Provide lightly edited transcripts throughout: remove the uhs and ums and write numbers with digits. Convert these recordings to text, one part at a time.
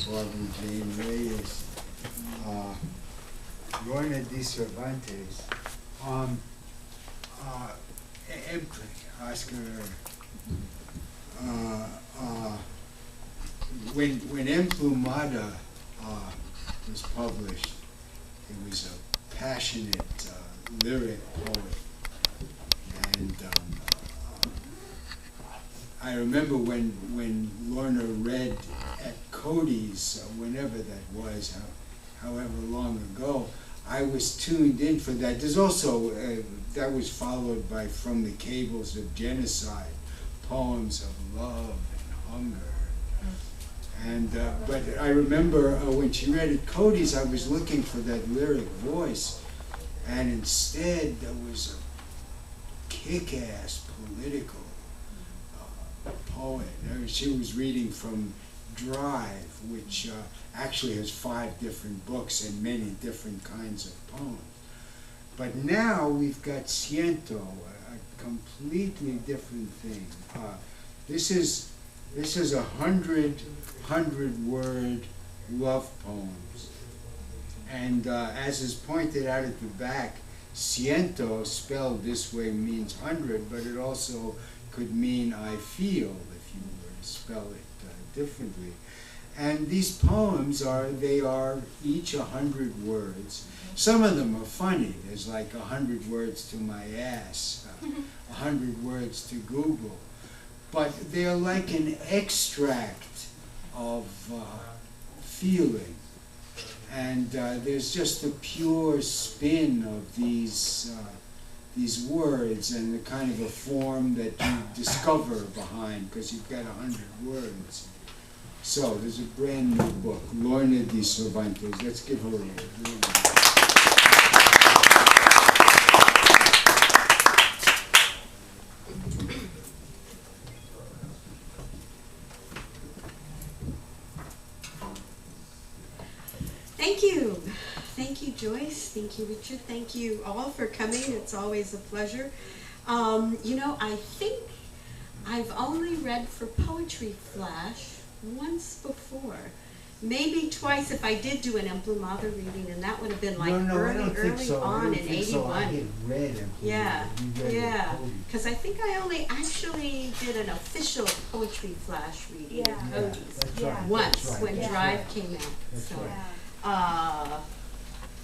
Barbara Jane Reyes, Lorna Dee Cervantes, Oscar. When Emplumada was published, it was a passionate lyric poet, and I remember when Lorna read at Cody's, whenever that was, however long ago, I was tuned in for that. There's also, that was followed by From the Cables of Genocide, poems of love and hunger. And, but I remember when she read at Cody's, I was looking for that lyric voice, and instead there was a kick-ass political poet. She was reading from Drive, which actually has 5 different books and many different kinds of poems. But now we've got Ciento, a completely different thing. This is 100-word love poems. And as is pointed out at the back, ciento, spelled this way, means 100, but it also could mean I feel, if you were to spell it differently. And these poems are each 100 words. Some of them are funny. There's like 100 words to my ass, 100 words to Google. But they're like an extract of feeling. And there's just the pure spin of these words and the kind of a form that you discover behind, because you've got 100 words. So there's a brand new book, Lorna Dee Cervantes. Let's give her a round. Thank you. Thank you, Joyce. Thank you, Richard. Thank you all for coming. It's always a pleasure. You know, I think I've only read for Poetry Flash once before. Maybe twice if I did do an Emplumada reading, and that would have been like early on in '81. I had read Emplumada. Yeah, because I think I only actually did an official Poetry Flash reading at Cody's once when Drive came out.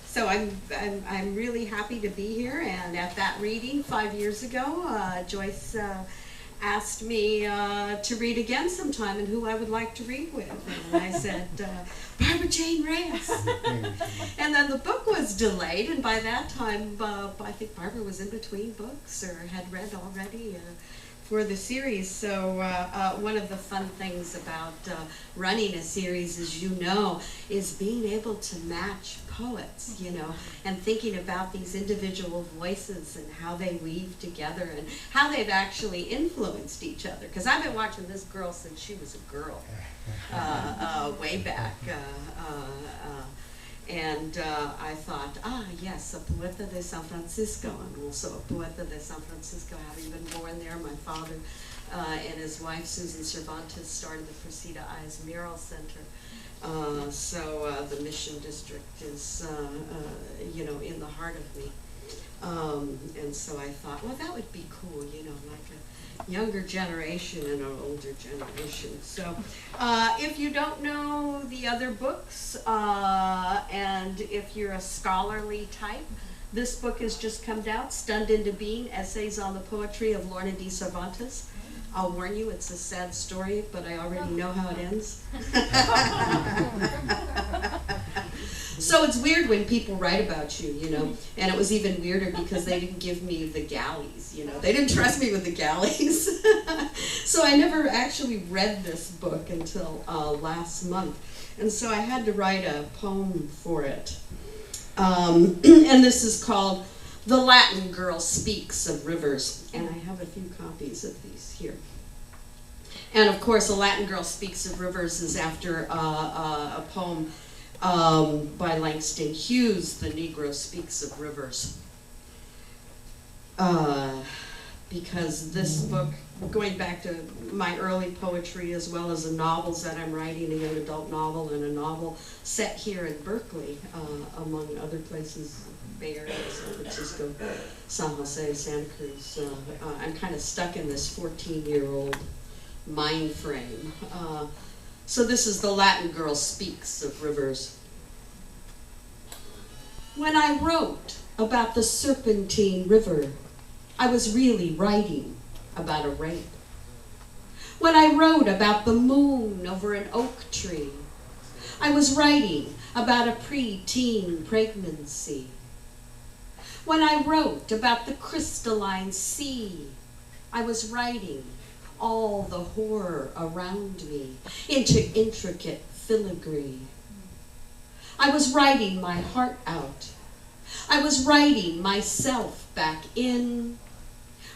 So I'm really happy to be here. And at that reading 5 years ago, Joyce asked me to read again sometime and who I would like to read with. And I said, Barbara Jane Reyes. And then the book was delayed, and by that time, I think Barbara was in between books or had read already for the series. So one of the fun things about running a series, as you know, is being able to match poets, you know, and thinking about these individual voices and how they weave together and how they've actually influenced each other. Because I've been watching this girl since she was a girl, way back. And I thought, yes, a poeta de San Francisco. I'm also a poeta de San Francisco, having been born there. My father and his wife, Susan Cervantes, started the Cressida Eyes Mural Center. So the Mission District is, you know, in the heart of me. And so I thought, well, that would be cool, you know, like a younger generation and an older generation. So if you don't know the other books, and if you're a scholarly type, this book has just come out, Stunned into Being, Essays on the Poetry of Lorna Dee Cervantes. I'll warn you, it's a sad story, but I already know how it ends. So it's weird when people write about you, you know, and it was even weirder because they didn't give me the galleys, you know. They didn't trust me with the galleys. So I never actually read this book until last month. And so I had to write a poem for it. And this is called The Latin Girl Speaks of Rivers. And I have a few copies of these here. And of course, A Latin Girl Speaks of Rivers is after a poem by Langston Hughes, The Negro Speaks of Rivers. Because this book going back to my early poetry as well as the novels that I'm writing, a young adult novel and a novel set here in Berkeley, among other places, Bay Area, San Francisco, San Jose, Santa Cruz. I'm kind of stuck in this 14-year-old mind frame. So this is The Latin Girl Speaks of Rivers. When I wrote about the Serpentine River, I was really writing about a rape. When I wrote about the moon over an oak tree, I was writing about a pre-teen pregnancy. When I wrote about the crystalline sea, I was writing all the horror around me into intricate filigree. I was writing my heart out. I was writing myself back in.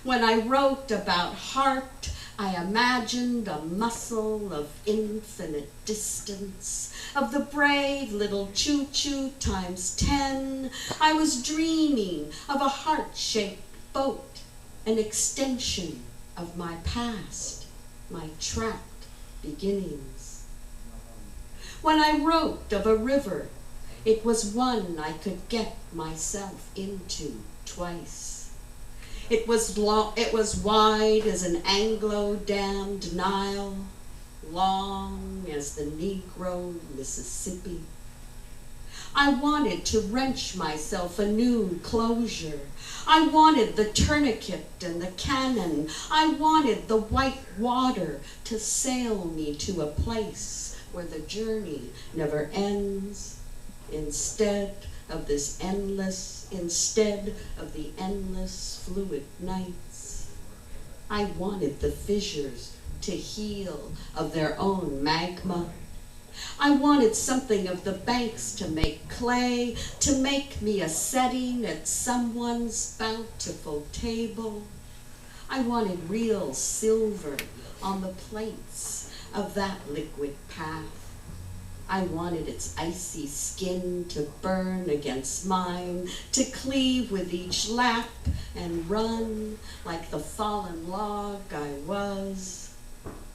When I wrote about heart, I imagined a muscle of infinite distance, of the brave little choo-choo times 10. I was dreaming of a heart-shaped boat, an extension of my past, my trapped beginnings. When I wrote of a river, it was one I could get myself into twice. It was wide as an Anglo-dammed Nile, long as the Negro Mississippi. I wanted to wrench myself a new closure. I wanted the tourniquet and the cannon. I wanted the white water to sail me to a place where the journey never ends. Instead of the endless fluid nights, I wanted the fissures to heal of their own magma. I wanted something of the banks to make clay, to make me a setting at someone's bountiful table. I wanted real silver on the plates of that liquid path. I wanted its icy skin to burn against mine, to cleave with each lap and run like the fallen log I was.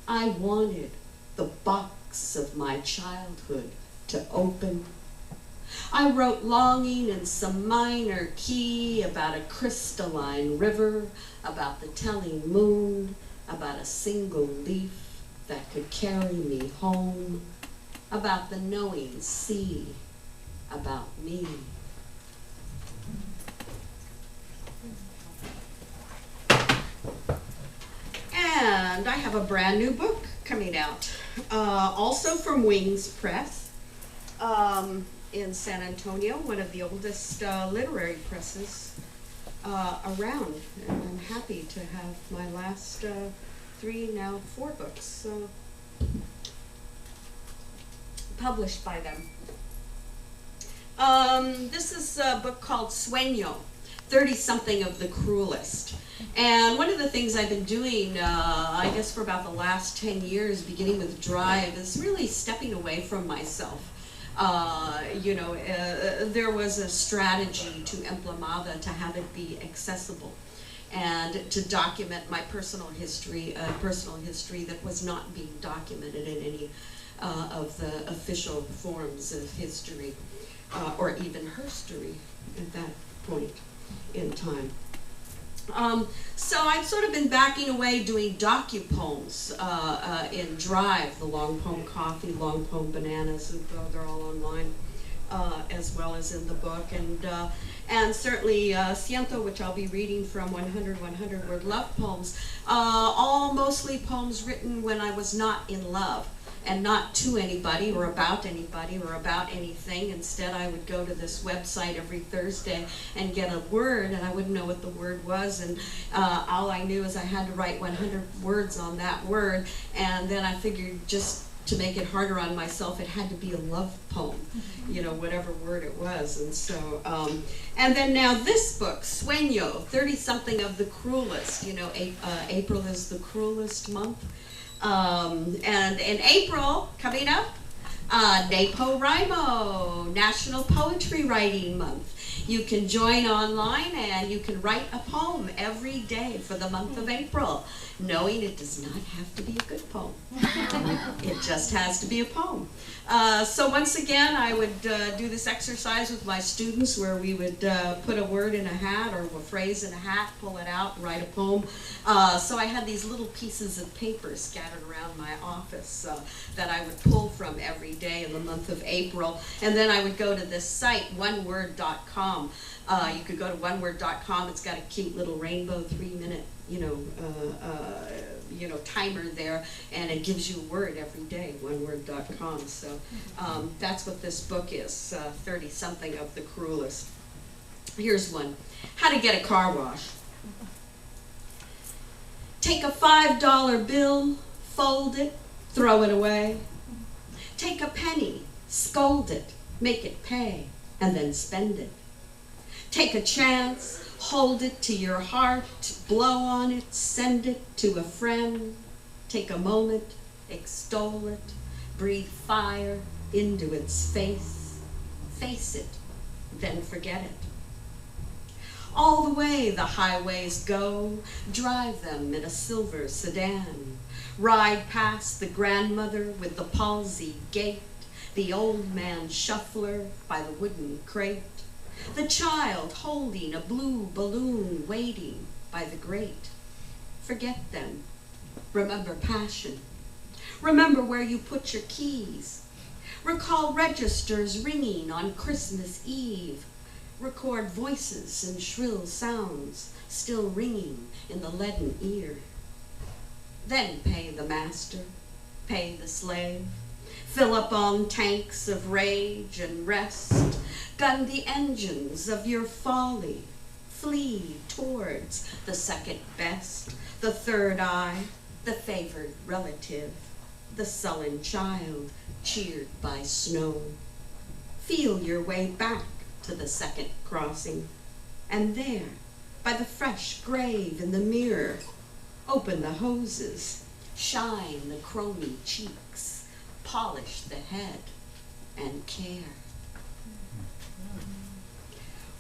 I wanted the box of my childhood to open. I wrote longing in some minor key about a crystalline river, about the telling moon, about a single leaf that could carry me home, about the knowing sea, about me. And I have a brand new book coming out, also from Wings Press in San Antonio, one of the oldest literary presses around. And I'm happy to have my last 3, now 4 books published by them. This is a book called Suena, 30-something of the Cruellest. And one of the things I've been doing, I guess for about the last 10 years, beginning with Drive, is really stepping away from myself. There was a strategy to Emplamada to have it be accessible and to document my personal history that was not being documented in any of the official forms of history, or even herstory at that point in time. So I've sort of been backing away doing docu-poems in Drive, the long poem Coffee, long poem Bananas, and they're all online, as well as in the book. And certainly Ciento, which I'll be reading from, 100 word love poems, all mostly poems written when I was not in love, and not to anybody or about anything. Instead, I would go to this website every Thursday and get a word, and I wouldn't know what the word was, and all I knew is I had to write 100 words on that word, and then I figured just to make it harder on myself, it had to be a love poem, whatever word it was. And so, and then now this book, Sueño, 30-something of the Cruellest. April is the cruelest month. And in April, coming up, NaPoWriMo, National Poetry Writing Month. You can join online and you can write a poem every day for the month of April, knowing it does not have to be a good poem. It just has to be a poem. So once again, I would do this exercise with my students where we would put a word in a hat or a phrase in a hat, pull it out, and write a poem. So I had these little pieces of paper scattered around my office that I would pull from every day in the month of April. And then I would go to this site, oneword.com. You could go to oneword.com. It's got a cute little rainbow 3-minute, timer there, and it gives you a word every day, oneword.com. So that's what this book is, 30-something of the Cruellest. Here's one. How to get a car wash. Take a $5 bill, fold it, throw it away. Take a penny, scold it, make it pay, and then spend it. Take a chance, hold it to your heart, blow on it, send it to a friend. Take a moment, extol it, breathe fire into its face. Face it, then forget it. All the way the highways go, drive them in a silver sedan. Ride past the grandmother with the palsy gait, the old man shuffler by the wooden crate, the child holding a blue balloon waiting by the grate. Forget them. Remember passion. Remember where you put your keys. Recall registers ringing on Christmas Eve. Record voices and shrill sounds still ringing in the leaden ear. Then pay the master, pay the slave, fill up on tanks of rage and rest, gun the engines of your folly, flee towards the second best, the third eye, the favored relative, the sullen child cheered by snow. Feel your way back to the second crossing, and there, by the fresh grave in the mirror, open the hoses, shine the chromy cheeks, polish the head, and care.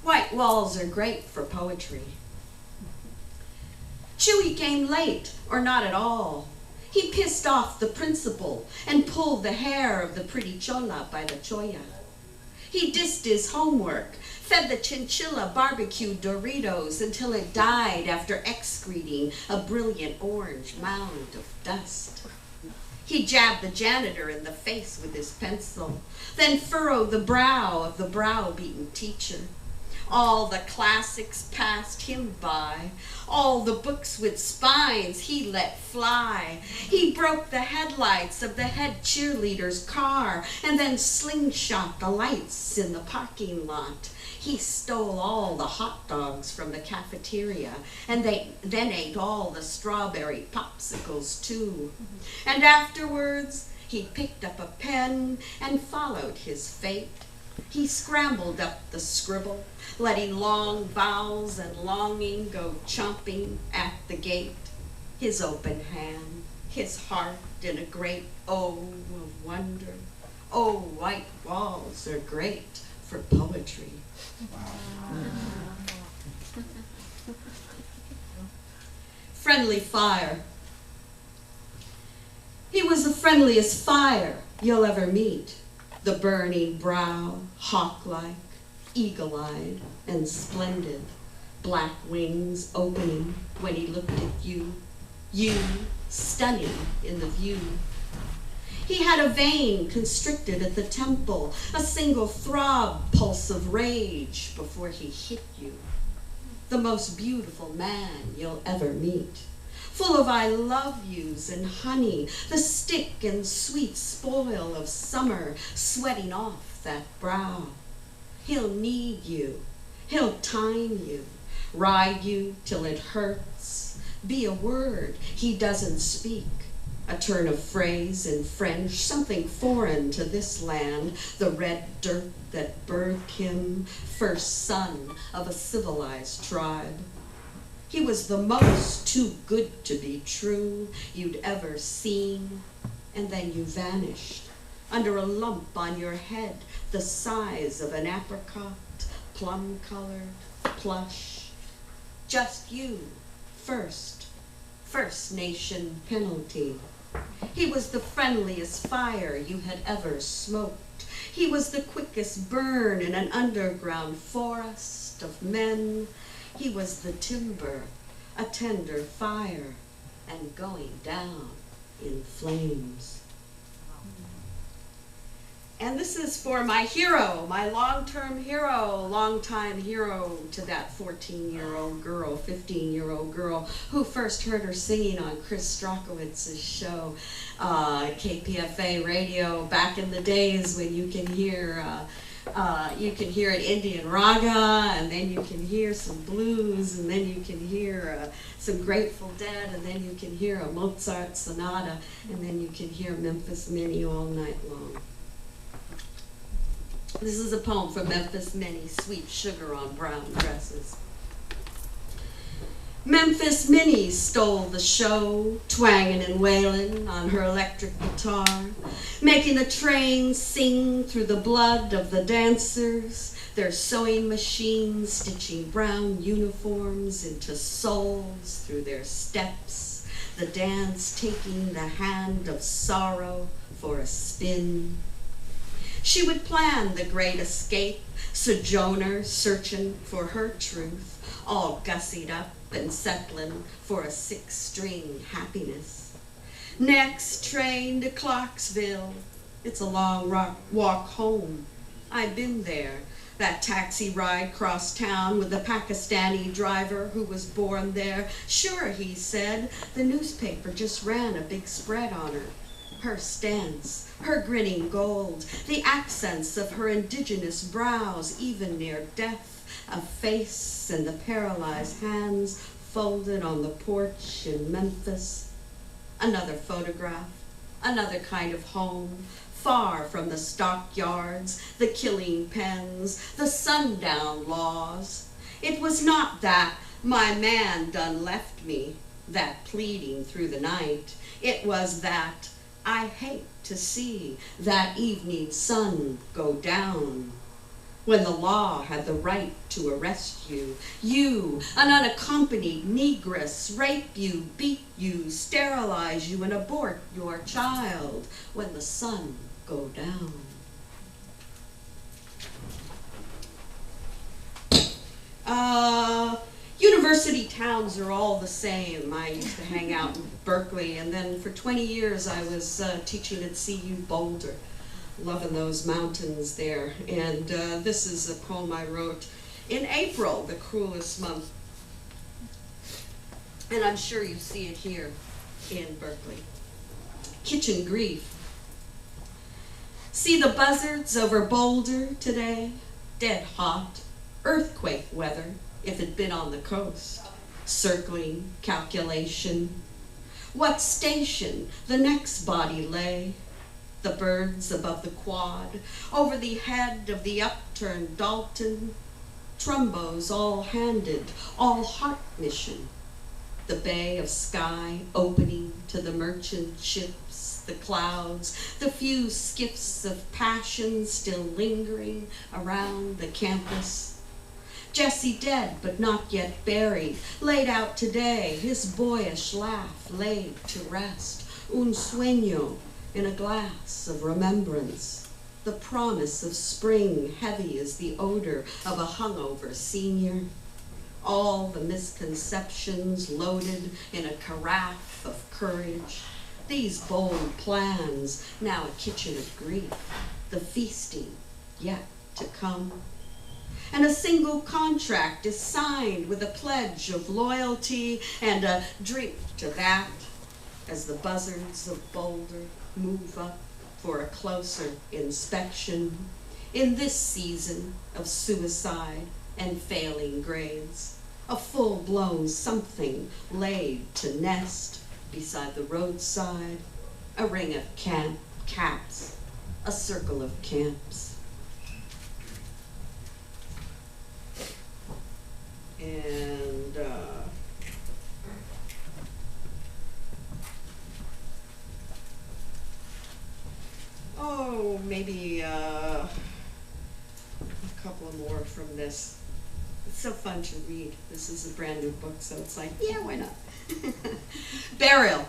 White walls are great for poetry. Chewy came late, or not at all. He pissed off the principal and pulled the hair of the pretty chola by the choya. He dissed his homework, fed the chinchilla barbecue Doritos until it died after excreting a brilliant orange mound of dust. He jabbed the janitor in the face with his pencil, then furrowed the brow of the browbeaten teacher. All the classics passed him by, all the books with spines he let fly. He broke the headlights of the head cheerleader's car and then slingshot the lights in the parking lot. He stole all the hot dogs from the cafeteria and then ate all the strawberry popsicles too. And afterwards, he picked up a pen and followed his fate. He scrambled up the scribble, letting long vowels and longing go chomping at the gate. His open hand, his heart in a great O of wonder. Oh, white walls are great for poetry. Friendly fire. He was the friendliest fire you'll ever meet. The burning brow, hawk-like, eagle-eyed and splendid, black wings opening when he looked at you, you stunning in the view. He had a vein constricted at the temple, a single throb pulse of rage before he hit you. The most beautiful man you'll ever meet, full of I love yous and honey, the stick and sweet spoil of summer sweating off that brow. He'll knead you, he'll time you, ride you till it hurts, be a word he doesn't speak, a turn of phrase in French, something foreign to this land, the red dirt that birthed him, first son of a civilized tribe. He was the most too good to be true you'd ever seen, and then you vanished, under a lump on your head the size of an apricot, plum-colored, plush. Just you, First Nation penalty. He was the friendliest fire you had ever smoked. He was the quickest burn in an underground forest of men. He was the timber, a tender fire, and going down in flames. And this is for my hero, my long-term hero, long-time hero to that 14-year-old girl, 15-year-old girl who first heard her singing on Chris Strachowic's show, KPFA radio, back in the days when you can hear an Indian raga, and then you can hear some blues, and then you can hear some Grateful Dead, and then you can hear a Mozart sonata, and then you can hear Memphis Minnie all night long. This is a poem from Memphis Minnie, Sweet Sugar on Brown Dresses. Memphis Minnie stole the show, twanging and wailing on her electric guitar, making the train sing through the blood of the dancers, their sewing machines stitching brown uniforms into souls through their steps, the dance taking the hand of sorrow for a spin. She would plan the great escape, sojourner searching for her truth, all gussied up and settling for a six-string happiness. Next train to Clarksville. It's a long walk home. I've been there. That taxi ride cross town with the Pakistani driver who was born there. Sure, he said, the newspaper just ran a big spread on her. Her stance, her grinning gold, the accents of her indigenous brows, even near death, a face and the paralyzed hands folded on the porch in Memphis. Another photograph, another kind of home, far from the stockyards, the killing pens, the sundown laws. It was not that my man done left me, that pleading through the night. It was that I hate to see that evening sun go down, when the law had the right to arrest you, you, an unaccompanied negress, rape you, beat you, sterilize you, and abort your child when the sun go down. University towns are all the same. I used to hang out in Berkeley, and then for 20 years I was teaching at CU Boulder, loving those mountains there. And this is a poem I wrote in April, the cruelest month. And I'm sure you see it here in Berkeley. Kitchen grief. See the buzzards over Boulder today? Dead hot, earthquake weather. If it'd been on the coast, circling, calculation. What station the next body lay? The birds above the quad, over the head of the upturned Dalton, Trumbos all handed, all heart mission. The bay of sky opening to the merchant ships, the clouds, the few skiffs of passion still lingering around the campus. Jesse dead, but not yet buried, laid out today, his boyish laugh laid to rest. Un sueño in a glass of remembrance. The promise of spring heavy as the odor of a hungover senior. All the misconceptions loaded in a carafe of courage. These bold plans, now a kitchen of grief. The feasting yet to come. And a single contract is signed with a pledge of loyalty and a drink to that as the buzzards of Boulder move up for a closer inspection in this season of suicide and failing grades. A full-blown something laid to nest beside the roadside, a ring of caps, a circle of camps. And Oh, maybe a couple more from this. It's so fun to read. This is a brand new book, so it's like, yeah, why not? Burial.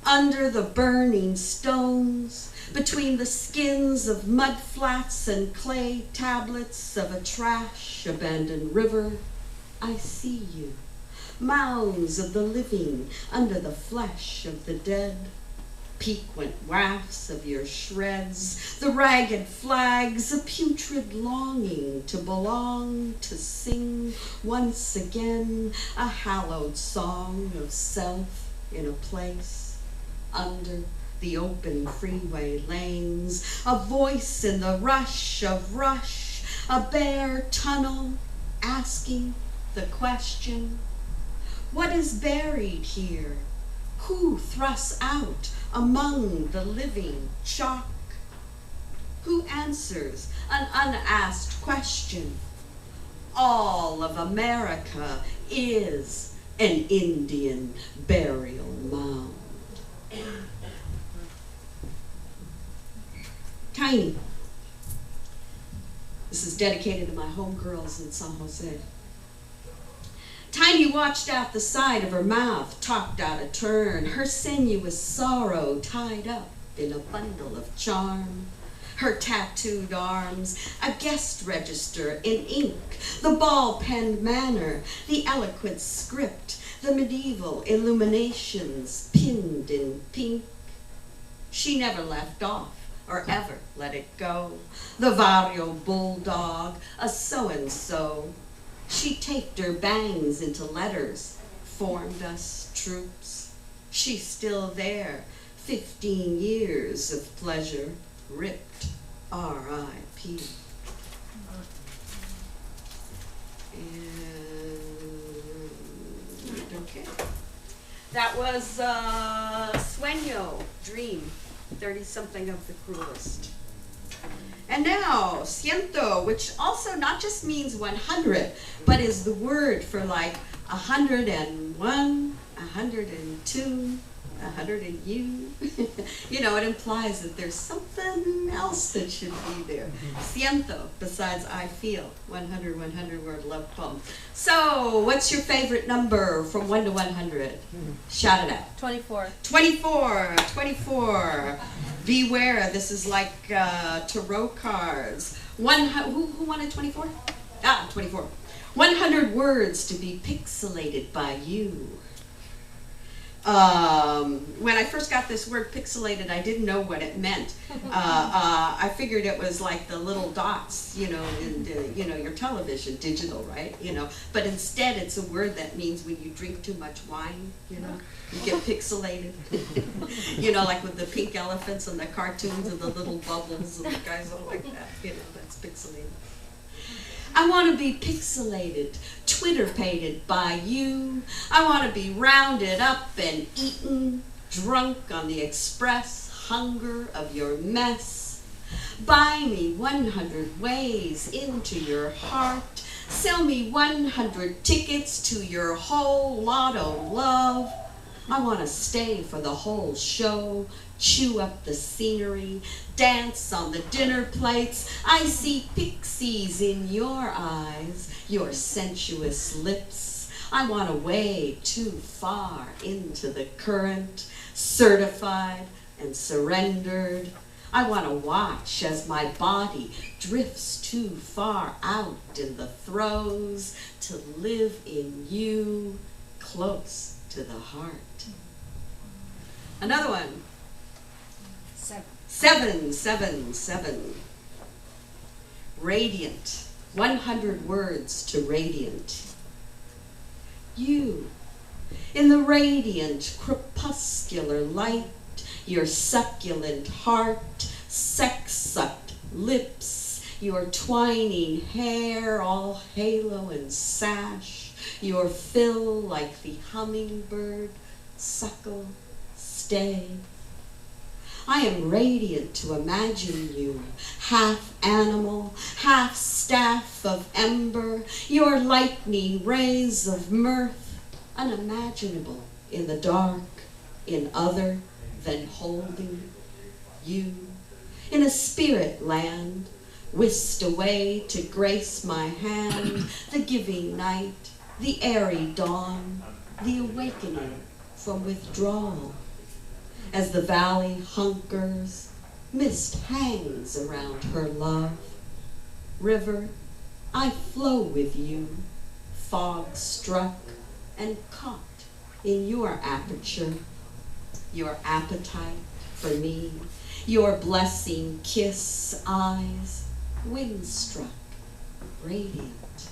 Under the burning stones, between the skins of mud flats and clay tablets of a trash abandoned river, I see you. Mounds of the living under the flesh of the dead. Piquant wafts of your shreds, the ragged flags, a putrid longing to belong, to sing once again a hallowed song of self in a place under the open freeway lanes, a voice in the rush of rush, a bare tunnel asking the question, what is buried here? Who thrusts out among the living chalk? Who answers an unasked question? All of America is an Indian burial mound. Tiny. This is dedicated to my homegirls in San Jose. Tiny watched out the side of her mouth, talked out of turn, her sinuous sorrow tied up in a bundle of charm. Her tattooed arms, a guest register in ink, the ball-penned manner, the eloquent script, the medieval illuminations pinned in pink. She never left off or ever let it go. The Vario bulldog, a so-and-so. She taped her bangs into letters, formed us troops. She's still there, 15 years of pleasure, ripped R.I.P. And, okay. That was Sueño, Dream, 30-something of the Cruellest. And now, ciento, which also not just means 100, but is the word for like 101, 102, 100 and you. You know, it implies that there's something else that should be there. Ciento, besides I feel, 100, 100 word love poem. So, what's your favorite number from 1 to 100? Shout it out. 24. 24, 24. Beware, this is like tarot cards. Who wanted 24? 24. 100 words to be pixelated by you. When I first got this word pixelated, I didn't know what it meant. I figured it was like the little dots, you know, in your television, digital, right? You know, but instead it's a word that means when you drink too much wine, you know, you get pixelated. You know, like with the pink elephants and the cartoons and the little bubbles and the guys all like that, you know, that's pixelated. I want to be pixelated, Twitter-pated by you. I want to be rounded up and eaten, drunk on the express hunger of your mess. Buy me 100 ways into your heart. Sell me 100 tickets to your whole lotto love. I want to stay for the whole show, chew up the scenery, dance on the dinner plates. I see pixies in your eyes, your sensuous lips. I want to wade too far into the current, certified and surrendered. I want to watch as my body drifts too far out in the throes to live in you, close to the heart. Another one. 7. 7. Radiant. 100 words to radiant. You, in the radiant crepuscular light, your succulent heart, sex-sucked lips, your twining hair, all halo and sash, your fill like the hummingbird, suckle, stay. I am radiant to imagine you, half animal, half staff of ember, your lightning rays of mirth, unimaginable in the dark, in other than holding. you, in a spirit land, whisked away to grace my hand, the giving night, the airy dawn, the awakening from withdrawal. As the valley hunkers, mist hangs around her love. River, I flow with you, fog struck and caught in your aperture, your appetite for me, your blessing kiss eyes, wind-struck, radiant.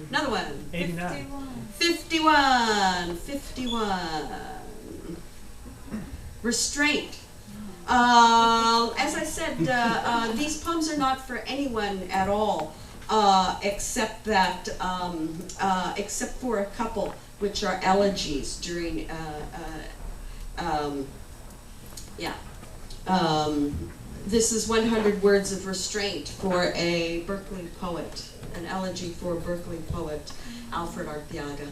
Another one. 89. 51. Restraint. As I said, these poems are not for anyone at all, except for a couple, which are elegies during, this is 100 Words of Restraint for a Berkeley poet, an elegy for a Berkeley poet, Alfred Arteaga.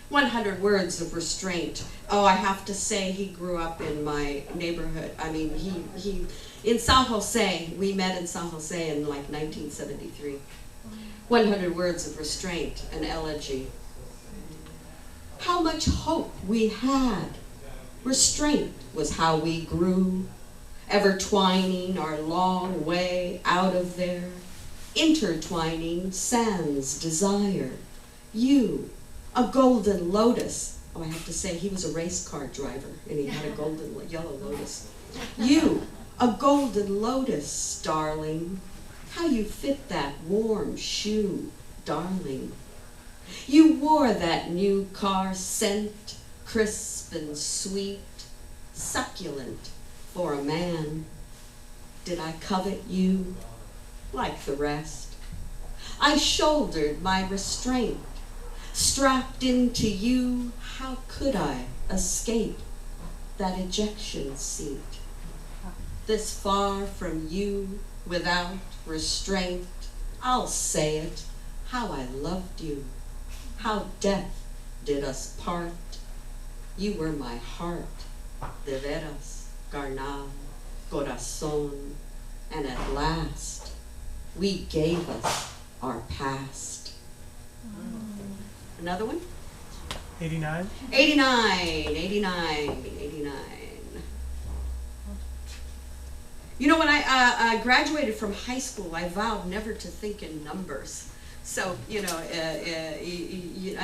100 Words of Restraint. Oh, I have to say he grew up in my neighborhood. I mean, he in San Jose, we met in San Jose in like 1973. 100 Words of Restraint, an elegy. How much hope we had. Restraint was how we grew, ever twining our long way out of there, intertwining sans desire. You, a golden lotus. Oh, I have to say, he was a race car driver, and he had a golden yellow lotus. You, a golden lotus, darling. How you fit that warm shoe, darling. You wore that new car scent, crisp and sweet, succulent for a man. Did I covet you like the rest? I shouldered my restraint. Strapped into you, how could I escape that ejection seat? This far from you, without restraint, I'll say it, how I loved you, how death did us part. You were my heart, de veras, carnal, corazón, and at last, we gave us our past. Another one? 89. 89. You know, when I graduated from high school, I vowed never to think in numbers. So, you know,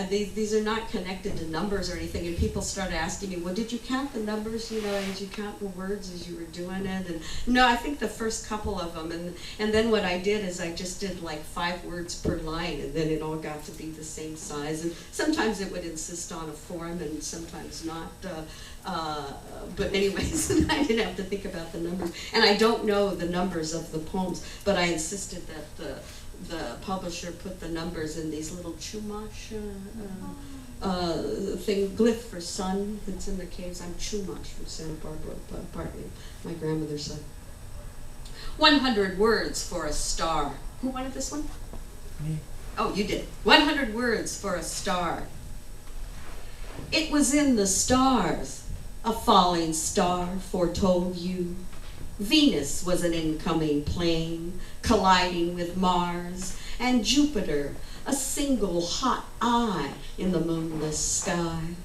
these are not connected to numbers or anything, and people started asking me, well, did you count the numbers, you know, did you count the words as you were doing it? And no, I think the first couple of them, and then what I did is I just did like 5 words per line, and then it all got to be the same size, and sometimes it would insist on a form, and sometimes not, but anyways, I didn't have to think about the numbers, and I don't know the numbers of the poems, but I insisted that the publisher put the numbers in these little chumash thing, glyph for sun that's in the caves. I'm chumash from Santa Barbara, partly my grandmother's side. 100 Words for a Star. Who wanted this one? Me. Oh, you did. 100 Words for a Star. It was in the stars, a falling star foretold you. Venus was an incoming plane, colliding with Mars, and Jupiter, a single hot eye in the moonless sky.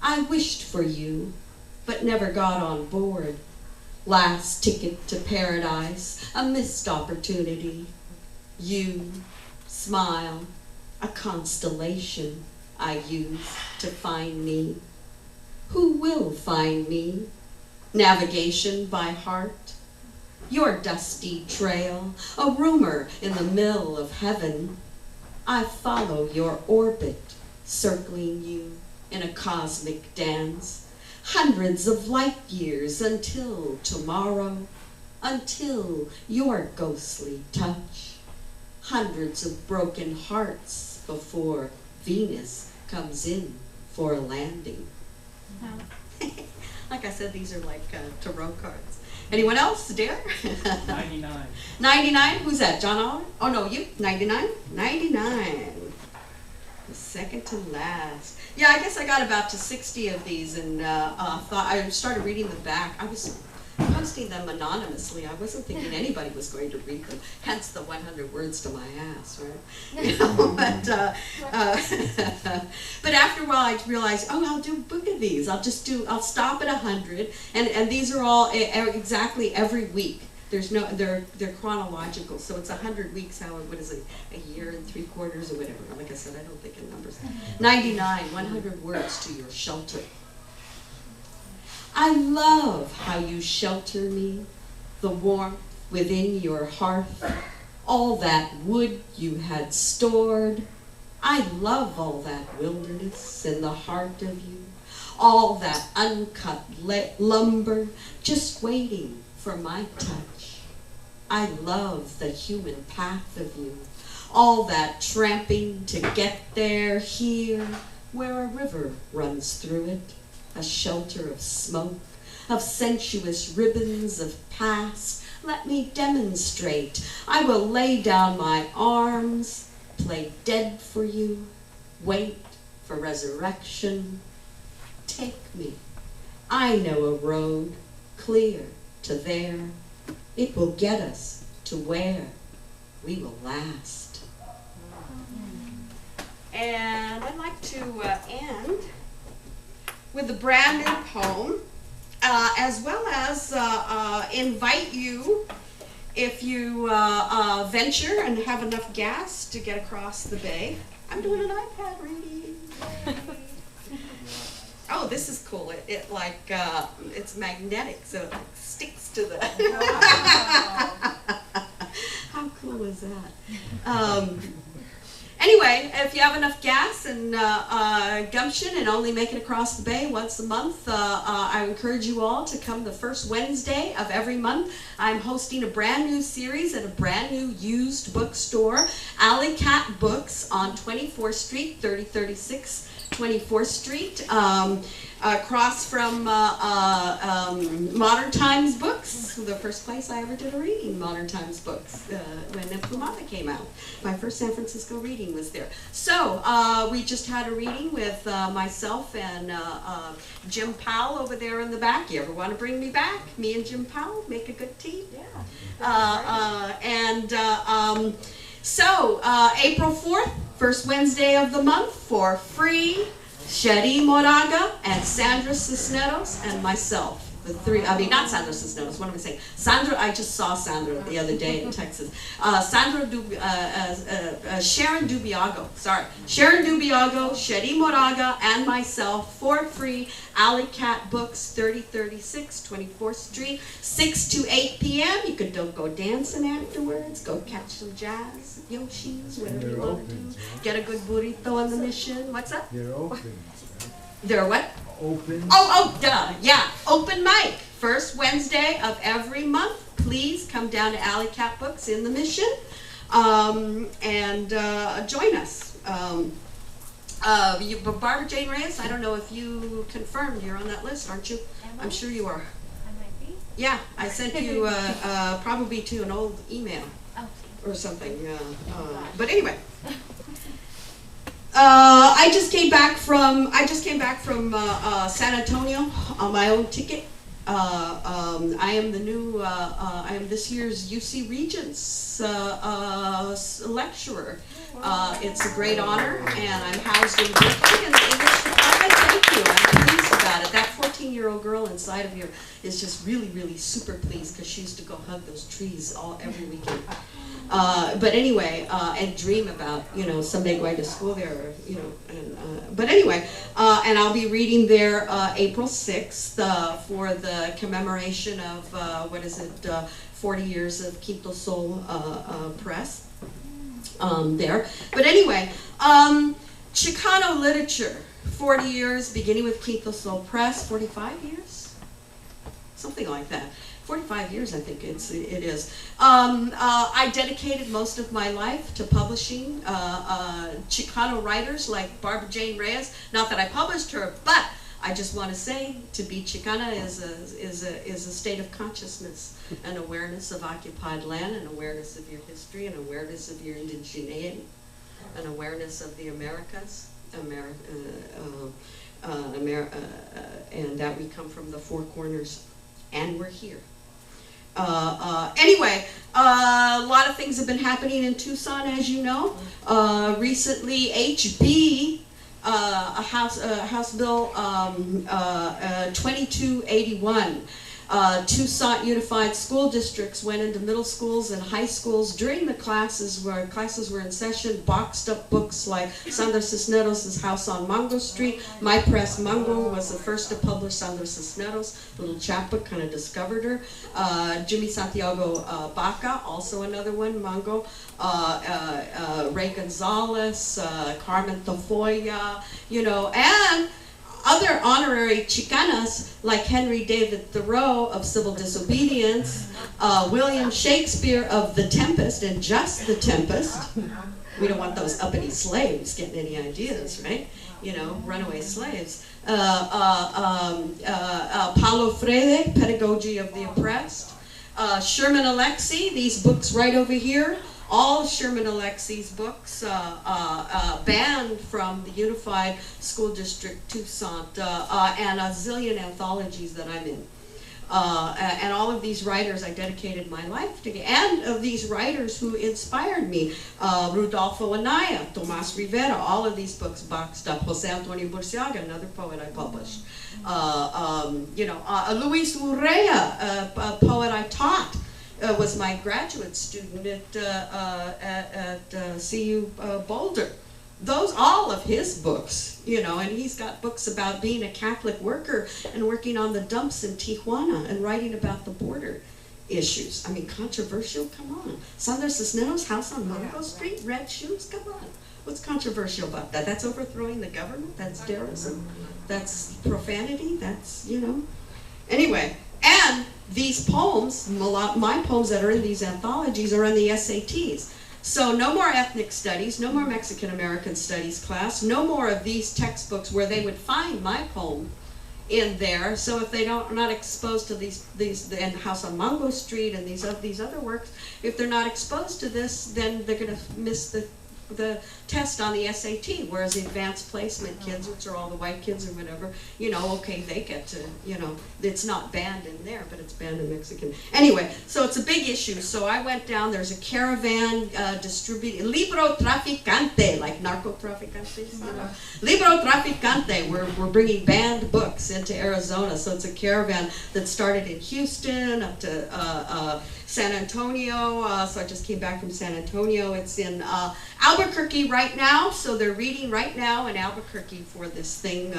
I wished for you, but never got on board. Last ticket to paradise, a missed opportunity. You, smile, a constellation I use to find me. Who will find me? Navigation by heart, your dusty trail, a rumor in the mill of heaven. I follow your orbit, circling you in a cosmic dance, hundreds of light years until tomorrow, until your ghostly touch, hundreds of broken hearts before Venus comes in for a landing. Wow. Like I said, these are like tarot cards. Anyone else dare? 99. 99? Who's that? John Oliver? Oh no, you? 99? 99. Let's second to last. Yeah, I guess I got about to 60 of these and thought I started reading them back. I was posting them anonymously. I wasn't thinking anybody was going to read them. Hence the 100 words to my ass, right? You know, but after a while I realized, oh, I'll do a book of these. I'll stop at 100, and these are all exactly every week. There's no, they're chronological, so it's 100 weeks. What is it? A year and 3 quarters or whatever. Like I said, I don't think in numbers. 99, 100 words to your shelter. I love how you shelter me, the warmth within your hearth, all that wood you had stored. I love all that wilderness in the heart of you, all that uncut lumber just waiting for my touch. I love the human path of you, all that tramping to get there here, where a river runs through it. A shelter of smoke, of sensuous ribbons of past. Let me demonstrate. I will lay down my arms, play dead for you, wait for resurrection. Take me. I know a road clear to there. It will get us to where we will last. And I'd like to end with a brand new poem, as well as invite you, if you venture and have enough gas to get across the bay. I'm doing an iPad reading. Oh, this is cool. It like, it's magnetic, so it like sticks to the... Wow. How cool is that? Anyway, if you have enough gas and gumption and only make it across the bay once a month, I encourage you all to come the first Wednesday of every month. I'm hosting a brand new series at a brand new used bookstore, Alley Cat Books on 24th Street, 3036 24th Street, across from Modern Times Books, the first place I ever did a reading, Modern Times Books, when Plumata came out. My first San Francisco reading was there. So we just had a reading with myself and Jim Powell over there in the back. You ever want to bring me back? Me and Jim Powell make a good team. Yeah. So April 4th, first Wednesday of the month, for free, Sheri Moraga and Sandra Cisneros and myself. The three, I mean, not Sandra Cisneros, what am I saying? Sandra, I just saw Sandra the other day in Texas. Sharon Dubiago, Sharon Dubiago, Sheri Moraga, and myself for free. Alley Cat Books, 3036 24th Street, 6 to 8 p.m. You could go dancing afterwards, go catch some jazz, Yoshis, whatever you want to do. Get a good burrito on the mission. What's up? They're open. They're what? Open. Oh, duh, yeah. Open mic. First Wednesday of every month. Please come down to Alley Cat Books in the Mission and join us. Barbara Jane Reyes, I don't know if you confirmed you're on that list, aren't you? I'm sure you are. I might be. Yeah, I sent you probably to an old email or something. But anyway. I just came back from San Antonio on my own ticket. I am the new I am this year's UC Regents lecturer. It's a great honor, and I'm housed in Berkeley in the English department. Thank you. I'm pleased about it. That 14-year-old girl inside of here is just really, really super pleased because she used to go hug those trees every weekend. But anyway, and dream about, someday going to school there, but anyway, and I'll be reading there April 6th for the commemoration of, 40 years of Quinto Sol Press there. But anyway, Chicano literature, 40 years, beginning with Quinto Sol Press, 45 years? Something like that. 45 years, I think it is. I dedicated most of my life to publishing Chicano writers like Barbara Jane Reyes. Not that I published her, but I just want to say to be Chicana is a state of consciousness, an awareness of occupied land, an awareness of your history, an awareness of your indigeneity, an awareness of the Americas. and that we come from the four corners, and we're here. Anyway, a lot of things have been happening in Tucson, as you know. Recently, HB, House Bill 2281, Tucson Unified School Districts went into middle schools and high schools during the classes were in session, boxed up books like Sandra Cisneros' House on Mango Street. My Press Mango was the first to publish Sandra Cisneros, little chapbook, kind of discovered her. Jimmy Santiago Baca, also another one, Mango. Ray Gonzalez, Carmen Tafoya, you know, and other honorary Chicanas like Henry David Thoreau of Civil Disobedience, William Shakespeare of The Tempest and Just the Tempest. We don't want those uppity slaves getting any ideas, right? You know, runaway slaves. Paulo Freire, Pedagogy of the Oppressed. Sherman Alexie, these books right over here. All Sherman Alexie's books banned from the Unified School District Tucson, and a zillion anthologies that I'm in. And all of these writers I dedicated my life to, and of these writers who inspired me, Rudolfo Anaya, Tomas Rivera, all of these books boxed up, Jose Antonio Burciaga, another poet I published. You know, Luis Urrea, a poet I taught, was my graduate student at CU Boulder. Those, all of his books, you know, and he's got books about being a Catholic worker and working on the dumps in Tijuana and writing about the border issues. I mean, controversial, come on. Sandra Cisneros' House on Mango Street, red shoes, come on. What's controversial about that? That's overthrowing the government, that's terrorism, that's profanity, that's, you know. Anyway, and these poems, my poems that are in these anthologies are in the SATs. So no more ethnic studies, no more Mexican American studies class, no more of these textbooks where they would find my poem in there. So if they don't, not exposed to these and House on Mango Street and these other works, if they're not exposed to this, then they're going to miss the test on the SAT, whereas the advanced placement kids, which are all the white kids or whatever, you know, okay, they get to, you know, it's not banned in there, but it's banned in Mexican. Anyway, so it's a big issue. So I went down, there's a caravan distributing, libro traficante, like narcotraficantes, you know. Libro traficante, we're bringing banned books into Arizona. So it's a caravan that started in Houston up to San Antonio, so I just came back from San Antonio. It's in Albuquerque right now, so they're reading right now in Albuquerque for this thing.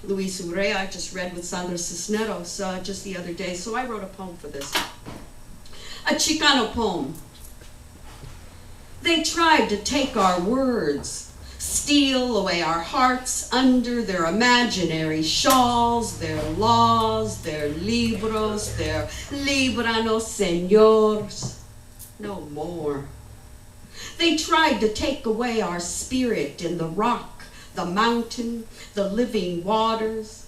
Luis Urrea, I just read with Sandra Cisneros just the other day, so I wrote a poem for this. A Chicano poem. They tried to take our words, steal away our hearts under their imaginary shawls, their laws, their libros, their líbranos, señores. No more. They tried to take away our spirit in the rock, the mountain, the living waters.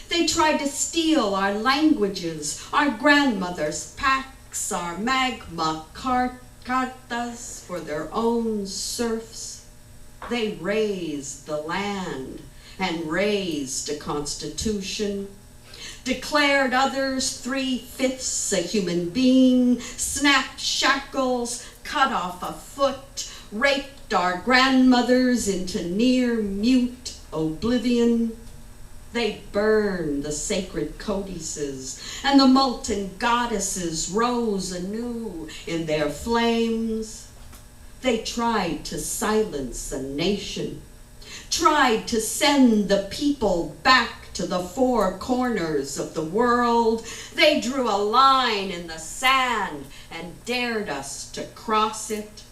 They tried to steal our languages, our grandmothers' packs, our magma cartas for their own serfs. They razed the land and raised a constitution, declared others 3/5 a human being, snapped shackles, cut off a foot, raped our grandmothers into near mute oblivion. They burned the sacred codices, and the molten goddesses rose anew in their flames. They tried to silence a nation, tried to send the people back to the four corners of the world. They drew a line in the sand and dared us to cross it,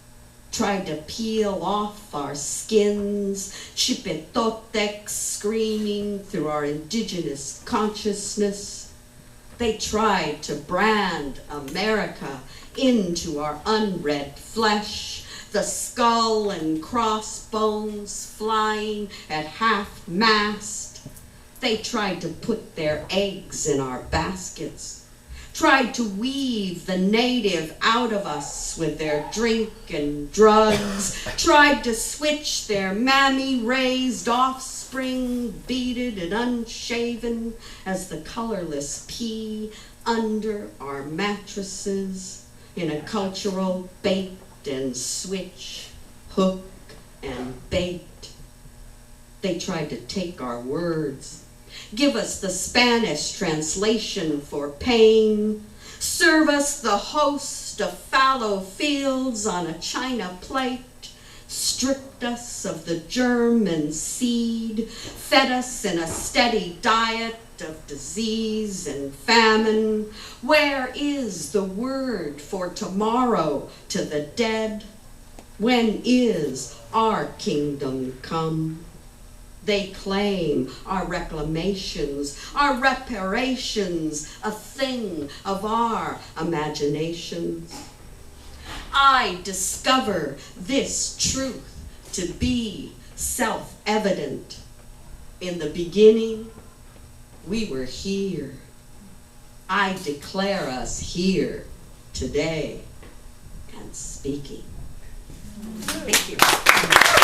tried to peel off our skins, chipetotecs screaming through our indigenous consciousness. They tried to brand America into our unread flesh, the skull and crossbones flying at half-mast. They tried to put their eggs in our baskets, tried to weave the native out of us with their drink and drugs, tried to switch their mammy-raised offspring, beaded and unshaven as the colorless pea under our mattresses in a cultural bait and switch, hook and bait. They tried to take our words, give us the Spanish translation for pain, serve us the host of fallow fields on a china plate, stripped us of the germ and seed, fed us in a steady diet of disease and famine. Where is the word for tomorrow to the dead? When is our kingdom come? They claim our reclamations, our reparations, a thing of our imaginations. I discover this truth to be self-evident. In the beginning, we were here. I declare us here today and speaking. Thank you.